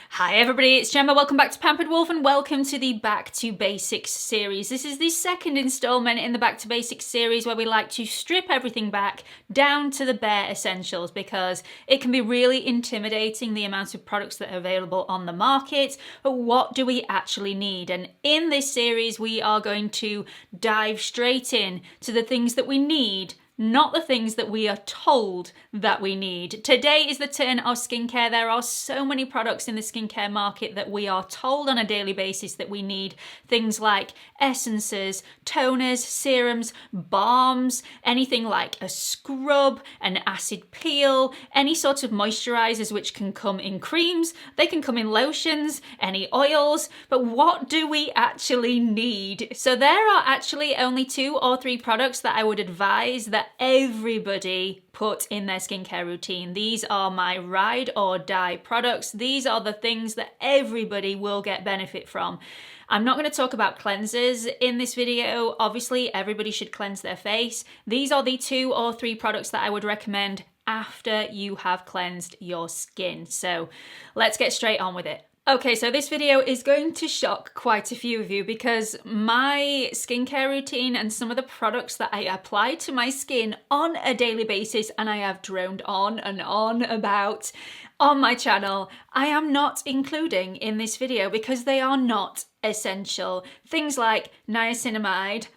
Hi everybody, it's Gemma. Welcome back to Pampered Wolf and welcome to the Back to Basics series. This is the second installment in the Back to Basics series where we like to strip everything back down to the bare essentials because it can be really intimidating the amount of products that are available on the market, but what do we actually need? And in this series we are going to dive straight in to the things that we need, not the things that we are told that we need. Today is the turn of skincare. There are so many products in the skincare market that we are told on a daily basis that we need. Things like essences, toners, serums, balms, anything like a scrub, an acid peel, any sort of moisturizers which can come in creams, they can come in lotions, any oils, but what do we actually need? So there are actually only 2 or 3 products that I would advise that everybody put in their skincare routine. These are my ride or die products. These are the things that everybody will get benefit from. I'm not going to talk about cleansers in this video. Obviously, everybody should cleanse their face. These are the 2 or 3 products that I would recommend after you have cleansed your skin. So let's get straight on with it. Okay, so this video is going to shock quite a few of you because my skincare routine and some of the products that I apply to my skin on a daily basis, and I have droned on and on about on my channel, I am not including in this video because they are not essential. Things like niacinamide,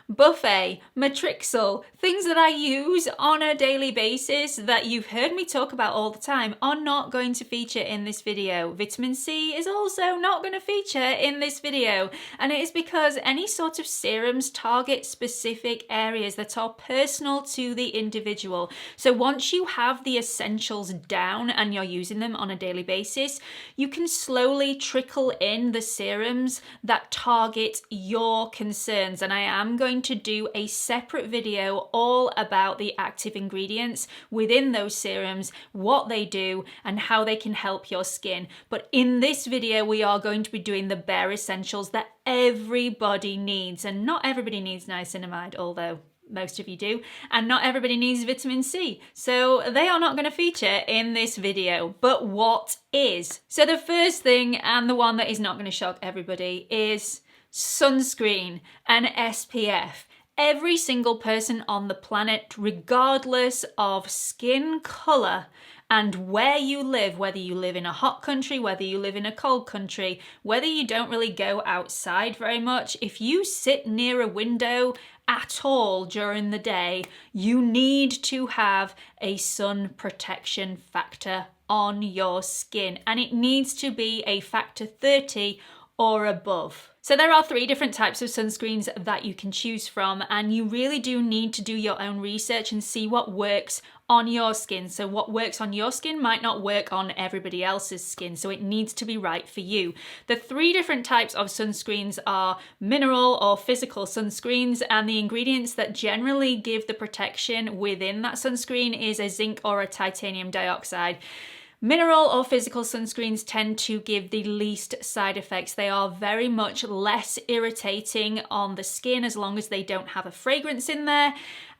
buffet, matrixyl, things that I use on a daily basis that you've heard me talk about all the time are not going to feature in this video. Vitamin C is also not going to feature in this video, and it is because any sort of serums target specific areas that are personal to the individual. So once you have the essentials down and you're using them on a daily basis, you can slowly trickle in the serums that target your concerns, and I am going to do a separate video all about the active ingredients within those serums, what they do and how they can help your skin. But in this video we are going to be doing the bare essentials that everybody needs, and not everybody needs niacinamide, although most of you do, and not everybody needs vitamin C, so they are not going to feature in this video. But what is? So the first thing, and the one that is not going to shock everybody, is sunscreen and SPF. Every single person on the planet, regardless of skin color and where you live, whether you live in a hot country, whether you live in a cold country, whether you don't really go outside very much, if you sit near a window at all during the day, you need to have a sun protection factor on your skin, and it needs to be a factor 30 or above. So there are 3 different types of sunscreens that you can choose from, and you really do need to do your own research and see what works on your skin. So what works on your skin might not work on everybody else's skin, so it needs to be right for you. The 3 different types of sunscreens are mineral or physical sunscreens, and the ingredients that generally give the protection within that sunscreen is a zinc or a titanium dioxide. Mineral or physical sunscreens tend to give the least side effects. They are very much less irritating on the skin as long as they don't have a fragrance in there,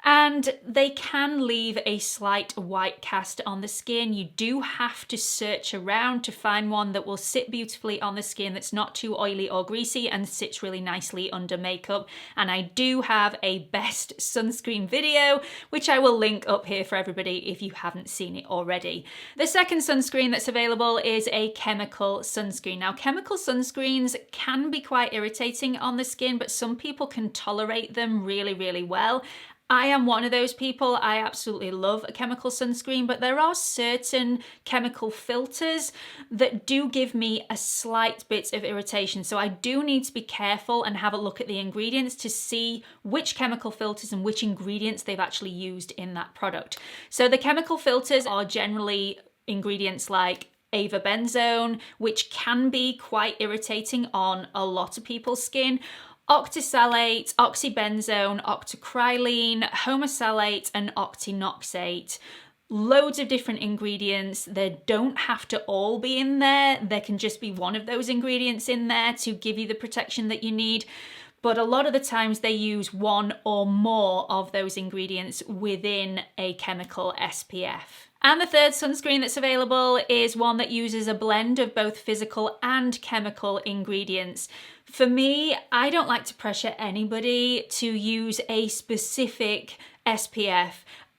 and they can leave a slight white cast on the skin. You do have to search around to find one that will sit beautifully on the skin, that's not too oily or greasy and sits really nicely under makeup. And I do have a best sunscreen video, which I will link up here for everybody if you haven't seen it already. The second sunscreen that's available is a chemical sunscreen. Now, chemical sunscreens can be quite irritating on the skin, but some people can tolerate them really, really well. I am one of those people. I absolutely love a chemical sunscreen, but there are certain chemical filters that do give me a slight bit of irritation. So I do need to be careful and have a look at the ingredients to see which chemical filters and which ingredients they've actually used in that product. So the chemical filters are generally ingredients like avobenzone, which can be quite irritating on a lot of people's skin. Octisalate, oxybenzone, octocrylene, homosalate and octinoxate. Loads of different ingredients. They don't have to all be in there. There can just be one of those ingredients in there to give you the protection that you need. but a lot of the times they use one or more of those ingredients within a chemical SPF. And the third sunscreen that's available is one that uses a blend of both physical and chemical ingredients. For me, I don't like to pressure anybody to use a specific SPF.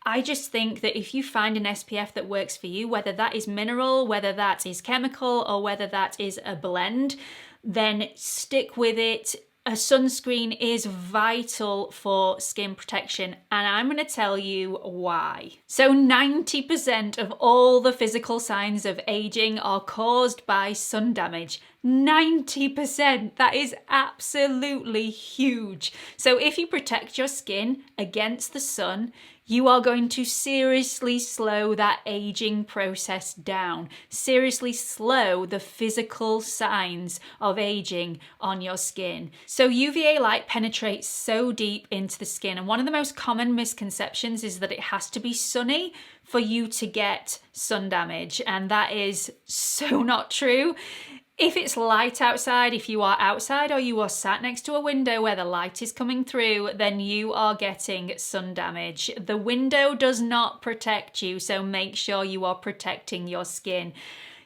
I just think that if you find an SPF that works for you, whether that is mineral, whether that is chemical, or whether that is a blend, then stick with it. A sunscreen is vital for skin protection, and I'm going to tell you why. So 90% of all the physical signs of aging are caused by sun damage. 90%, that is absolutely huge. So if you protect your skin against the sun, you are going to seriously slow that aging process down. Seriously slow the physical signs of aging on your skin. So UVA light penetrates so deep into the skin, and one of the most common misconceptions is that it has to be sunny for you to get sun damage, and that is so not true. If it's light outside, if you are outside or you are sat next to a window where the light is coming through, then you are getting sun damage. The window does not protect you, so make sure you are protecting your skin.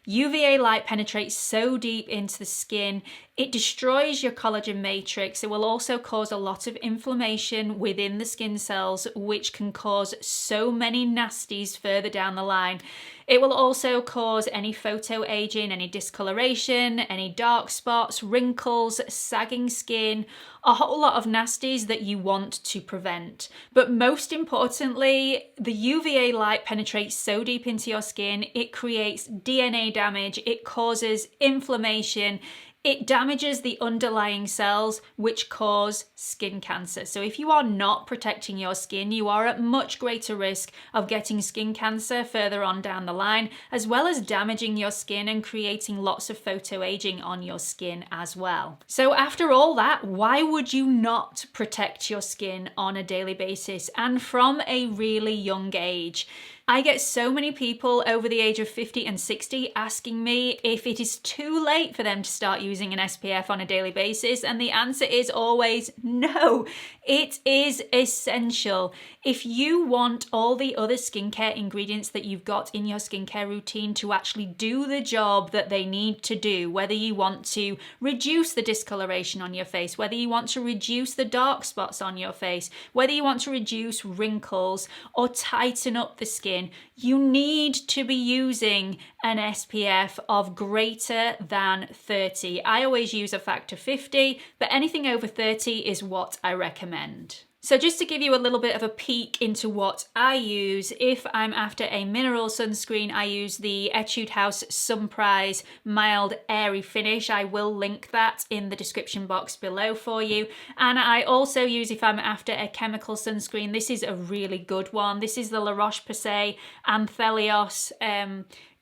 UVA light penetrates so deep into the skin, it destroys your collagen matrix. It will also cause a lot of inflammation within the skin cells, which can cause so many nasties further down the line. It will also cause any photoaging, any discoloration, any dark spots, wrinkles, sagging skin, a whole lot of nasties that you want to prevent. But most importantly, the UVA light penetrates so deep into your skin, it creates DNA damage, it causes inflammation, it damages the underlying cells which cause skin cancer. So if you are not protecting your skin, you are at much greater risk of getting skin cancer further on down the line, as well as damaging your skin and creating lots of photoaging on your skin as well. So after all that, why would you not protect your skin on a daily basis and from a really young age? I get so many people over the age of 50 and 60 asking me if it is too late for them to start using an SPF on a daily basis, and the answer is always no. It is essential. If you want all the other skincare ingredients that you've got in your skincare routine to actually do the job that they need to do, whether you want to reduce the discoloration on your face, whether you want to reduce the dark spots on your face, whether you want to reduce wrinkles or tighten up the skin, you need to be using an SPF of greater than 30. I always use a factor 50, but anything over 30 is what I recommend. So just to give you a little bit of a peek into what I use, if I'm after a mineral sunscreen, I use the Etude House Sunprise Mild Airy Finish. I will link that in the description box below for you. And I also use, if I'm after a chemical sunscreen, this is a really good one. This is the La Roche-Posay Anthelios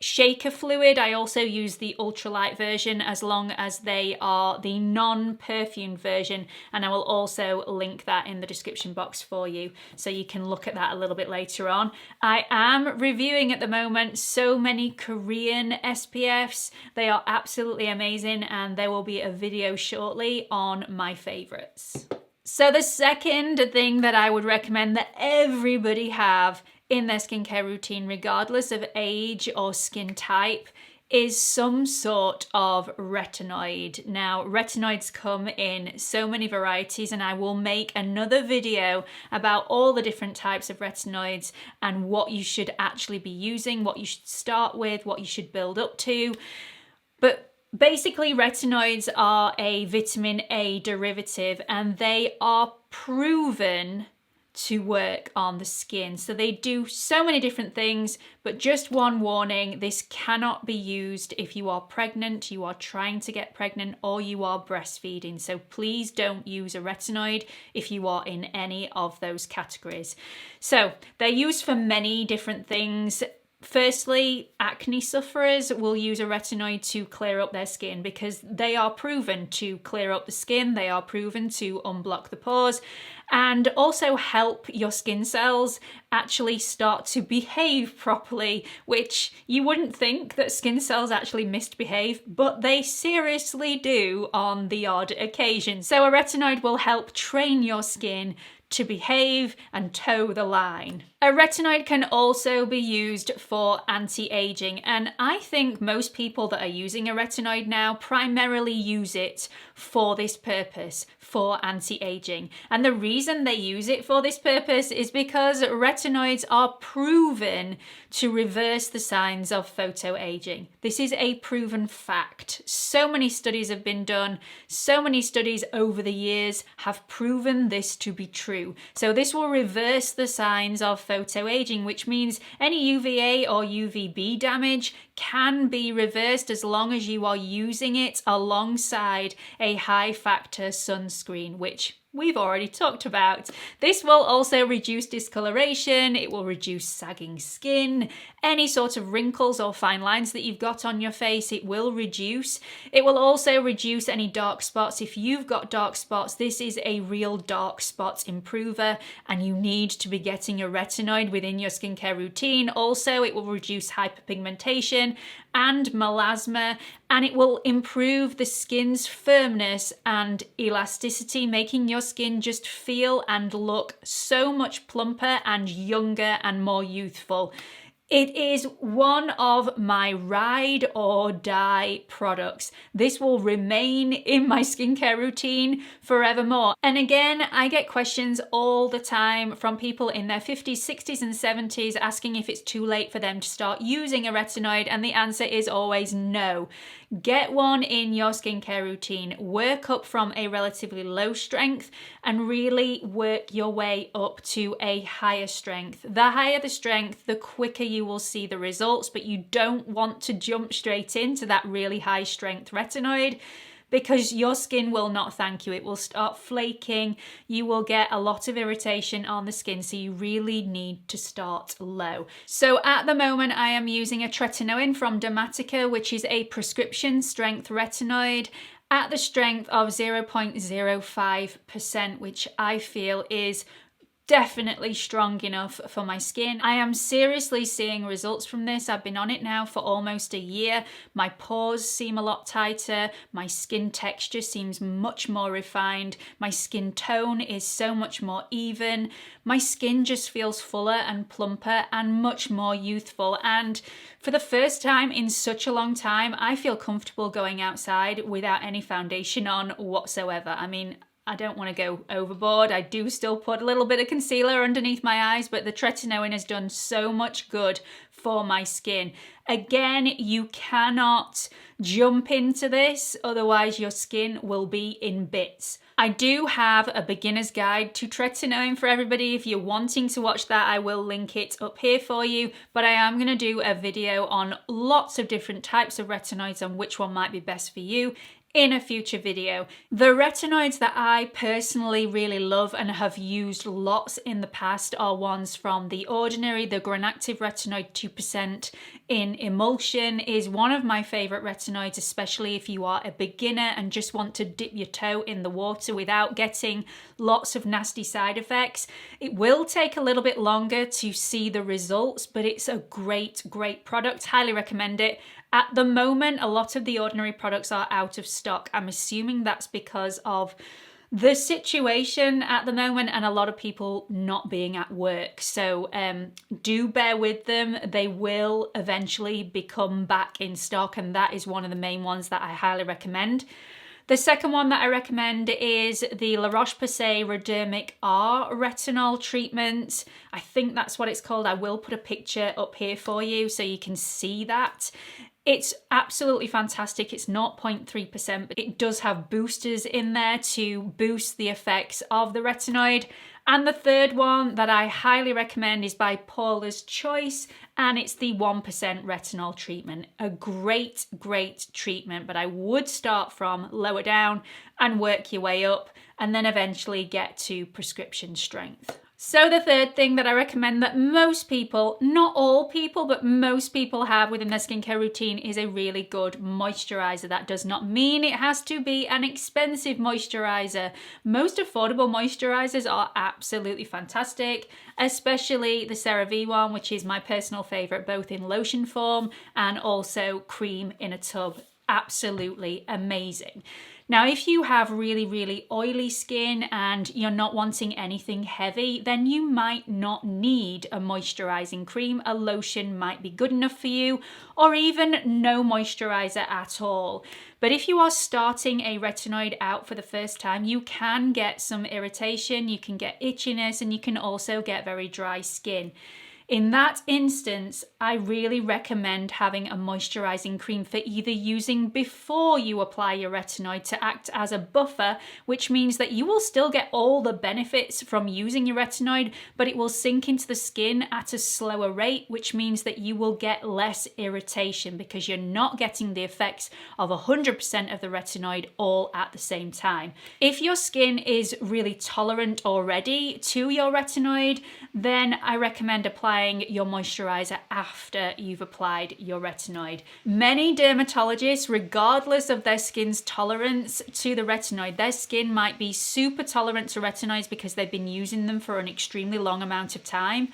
shaker fluid. I also use the ultralight version as long as they are the non-perfumed version, and I will also link that in the description box for you so you can look at that a little bit later on. I am reviewing at the moment so many Korean SPFs. They are absolutely amazing, and there will be a video shortly on my favorites. So the second thing that I would recommend that everybody have in their skincare routine, regardless of age or skin type, is some sort of retinoid. Now, retinoids come in so many varieties, and I will make another video about all the different types of retinoids and what you should actually be using, what you should start with, what you should build up to. But basically, retinoids are a vitamin A derivative, and they are proven to work on the skin. So they do so many different things, but just one warning, this cannot be used if you are pregnant, you are trying to get pregnant, or you are breastfeeding. So please don't use a retinoid if you are in any of those categories. So they're used for many different things. Firstly, acne sufferers will use a retinoid to clear up their skin because they are proven to clear up the skin, they are proven to unblock the pores, and also help your skin cells actually start to behave properly, which you wouldn't think that skin cells actually misbehave, but they seriously do on the odd occasion. So a retinoid will help train your skin to behave and toe the line. A retinoid can also be used for anti-aging, and I think most people that are using a retinoid now primarily use it for this purpose, for anti-aging. And the reason they use it for this purpose is because retinoids are proven to reverse the signs of photoaging. This is a proven fact. So many studies have been done, so many studies over the years have proven this to be true. So this will reverse the signs of photoaging, which means any UVA or UVB damage can be reversed as long as you are using it alongside a high factor sunscreen, which we've already talked about. This will also reduce discoloration, it will reduce sagging skin, any sort of wrinkles or fine lines that you've got on your face, it will reduce. It will also reduce any dark spots. If you've got dark spots, this is a real dark spots improver, and you need to be getting a retinoid within your skincare routine. Also, it will reduce hyperpigmentation and melasma, and it will improve the skin's firmness and elasticity, making your skin just feel and look so much plumper and younger and more youthful. It is one of my ride or die products. This will remain in my skincare routine forevermore. And again, I get questions all the time from people in their 50s, 60s and 70s asking if it's too late for them to start using a retinoid, and the answer is always no. Get one in your skincare routine, work up from a relatively low strength and really work your way up to a higher strength. The higher the strength, the quicker you will see the results, but you don't want to jump straight into that really high strength retinoid, because your skin will not thank you. It will start flaking, you will get a lot of irritation on the skin, so you really need to start low. So at the moment I am using a tretinoin from Dermatica, which is a prescription strength retinoid at the strength of 0.05%, which I feel is definitely strong enough for my skin. I am seriously seeing results from this. I've been on it now for almost a year. My pores seem a lot tighter. My skin texture seems much more refined. My skin tone is so much more even. My skin just feels fuller and plumper and much more youthful. And for the first time in such a long time, I feel comfortable going outside without any foundation on whatsoever. I mean, I don't want to go overboard. I do still put a little bit of concealer underneath my eyes, but the tretinoin has done so much good for my skin. Again, you cannot jump into this, otherwise your skin will be in bits. I do have a beginner's guide to tretinoin for everybody. If you're wanting to watch that, I will link it up here for you, but I am going to do a video on lots of different types of retinoids and which one might be best for you in a future video. The retinoids that I personally really love and have used lots in the past are ones from The Ordinary. The Granactive Retinoid 2% in emulsion is one of my favorite retinoids, especially if you are a beginner and just want to dip your toe in the water without getting lots of nasty side effects. It will take a little bit longer to see the results, but it's a great product. Highly recommend it. At the moment, a lot of The Ordinary products are out of stock. I'm assuming that's because of the situation at the moment and a lot of people not being at work. So do bear with them. They will eventually become back in stock, and that is one of the main ones that I highly recommend. The second one that I recommend is the La Roche-Posay Redermic R Retinol Treatment. I think that's what it's called. I will put a picture up here for you so you can see that. It's absolutely fantastic. It's 0.3%, but it does have boosters in there to boost the effects of the retinoid. And the third one that I highly recommend is by Paula's Choice, and it's the 1% retinol treatment. A great treatment, but I would start from lower down and work your way up and then eventually get to prescription strength. So the third thing that I recommend that most people, not all people, but most people have within their skincare routine is a really good moisturizer. That does not mean it has to be an expensive moisturizer. Most affordable moisturizers are absolutely fantastic, especially the CeraVe one, which is my personal favorite, both in lotion form and also cream in a tub. Absolutely amazing. Now, if you have really, really oily skin and you're not wanting anything heavy, then you might not need a moisturizing cream. A lotion might be good enough for you, or even no moisturizer at all. But if you are starting a retinoid out for the first time, you can get some irritation, you can get itchiness, and you can also get very dry skin. In that instance, I really recommend having a moisturizing cream for either using before you apply your retinoid to act as a buffer, which means that you will still get all the benefits from using your retinoid, but it will sink into the skin at a slower rate, which means that you will get less irritation because you're not getting the effects of 100% of the retinoid all at the same time. If your skin is really tolerant already to your retinoid, then I recommend applying your moisturizer after you've applied your retinoid. Many dermatologists, regardless of their skin's tolerance to the retinoid, their skin might be super tolerant to retinoids because they've been using them for an extremely long amount of time.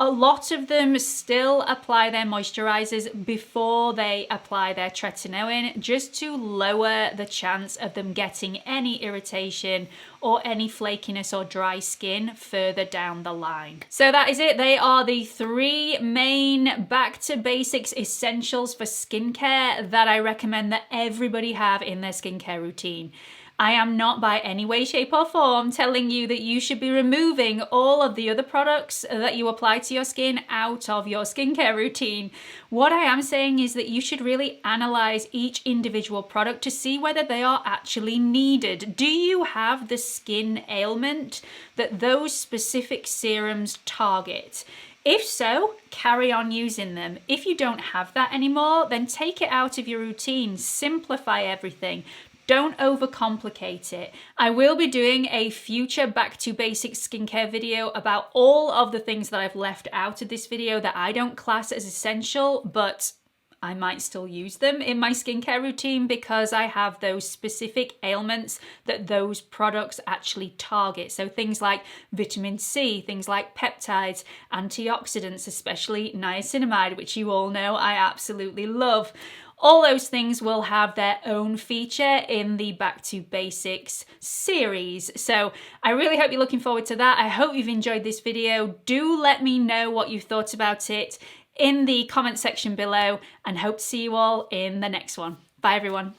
A lot of them still apply their moisturizers before they apply their tretinoin, just to lower the chance of them getting any irritation or any flakiness or dry skin further down the line. So that is it. They are the three main back to basics essentials for skincare that I recommend that everybody have in their skincare routine. I am not by any way, shape or form telling you that you should be removing all of the other products that you apply to your skin out of your skincare routine. What I am saying is that you should really analyze each individual product to see whether they are actually needed. Do you have the skin ailment that those specific serums target? If so, carry on using them. If you don't have that anymore, then take it out of your routine, simplify everything. Don't overcomplicate it. I will be doing a future back to basics skincare video about all of the things that I've left out of this video that I don't class as essential, but I might still use them in my skincare routine because I have those specific ailments that those products actually target. So things like vitamin C, things like peptides, antioxidants, especially niacinamide, which you all know I absolutely love. All those things will have their own feature in the Back to Basics series. So I really hope you're looking forward to that. I hope you've enjoyed this video. Do let me know what you thought about it in the comment section below, and hope to see you all in the next one. Bye everyone.